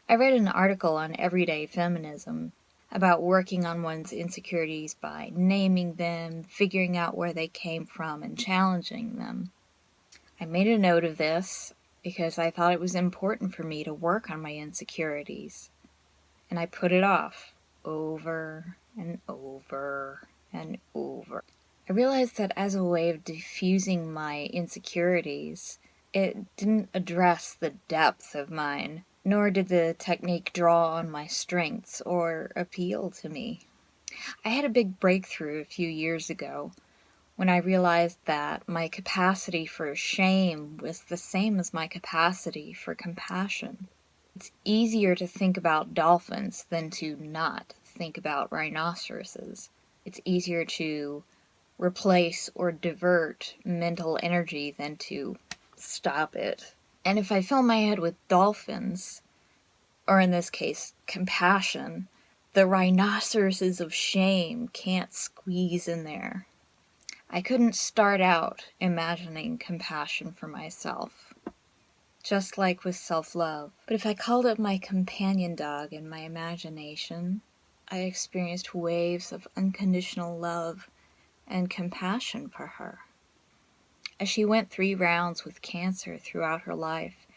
I read an article on everyday feminism about working on one's insecurities by naming them, figuring out where they came from, and challenging them. I made a note of this because I thought it was important for me to work on my insecurities, and I put it off over and over and over. I realized that as a way of diffusing my insecurities, it didn't address the depth of mine, nor did the technique draw on my strengths or appeal to me. I had a big breakthrough a few years ago when I realized that my capacity for shame was the same as my capacity for compassion. It's easier to think about dolphins than to not think about rhinoceroses. It's easier to replace or divert mental energy than to stop it. And if I fill my head with dolphins, or in this case, compassion, the rhinoceroses of shame can't squeeze in there. I couldn't start out imagining compassion for myself, just like with self-love. But if I called up my companion dog in my imagination, I experienced waves of unconditional love and compassion for her. As she went 3 rounds with cancer throughout her life,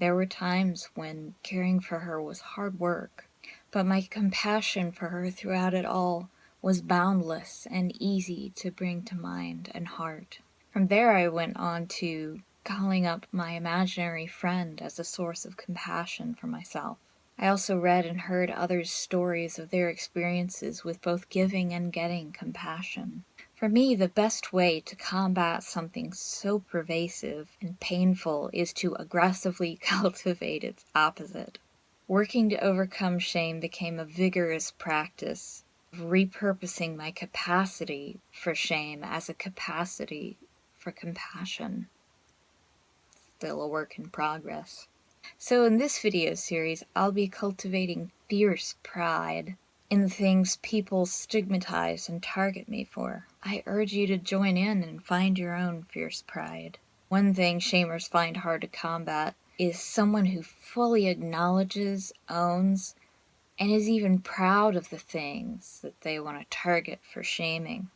there were times when caring for her was hard work, but my compassion for her throughout it all was boundless and easy to bring to mind and heart. From there I went on to calling up my imaginary friend as a source of compassion for myself. I also read and heard others' stories of their experiences with both giving and getting compassion. For me, the best way to combat something so pervasive and painful is to aggressively cultivate its opposite. Working to overcome shame became a vigorous practice of repurposing my capacity for shame as a capacity for compassion. Still a work in progress. So in this video series, I'll be cultivating fierce pride in the things people stigmatize and target me for. I urge you to join in and find your own fierce pride. One thing shamers find hard to combat is someone who fully acknowledges, owns, and is even proud of the things that they want to target for shaming.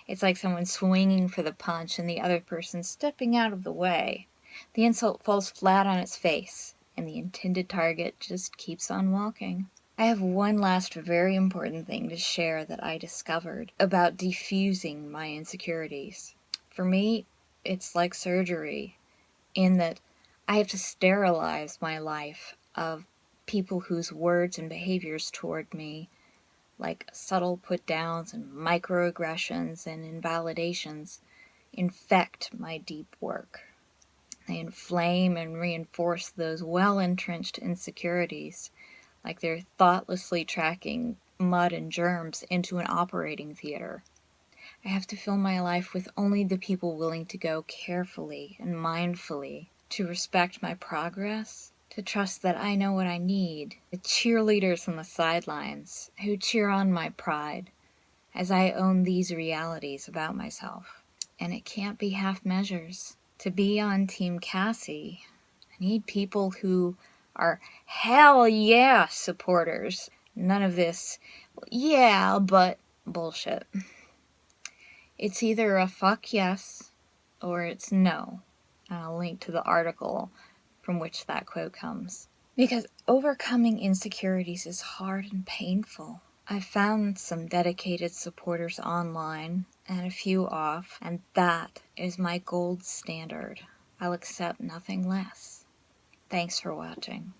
It's like someone swinging for the punch and the other person stepping out of the way. The insult falls flat on its face, and the intended target just keeps on walking. I have one last very important thing to share that I discovered about diffusing my insecurities. For me, it's like surgery, in that I have to sterilize my life of people whose words and behaviors toward me, like subtle put-downs and microaggressions and invalidations, infect my deep work. They inflame and reinforce those well-entrenched insecurities, like they're thoughtlessly tracking mud and germs into an operating theater. I have to fill my life with only the people willing to go carefully and mindfully, to respect my progress, to trust that I know what I need, the cheerleaders on the sidelines who cheer on my pride as I own these realities about myself. And it can't be half measures. To be on Team Cassie, I need people who are hell yeah supporters. None of this, yeah, but bullshit. It's either a fuck yes or it's no. And I'll link to the article from which that quote comes. Because overcoming insecurities is hard and painful. I've found some dedicated supporters online and a few off, and that is my gold standard. I'll accept nothing less. Thanks for watching.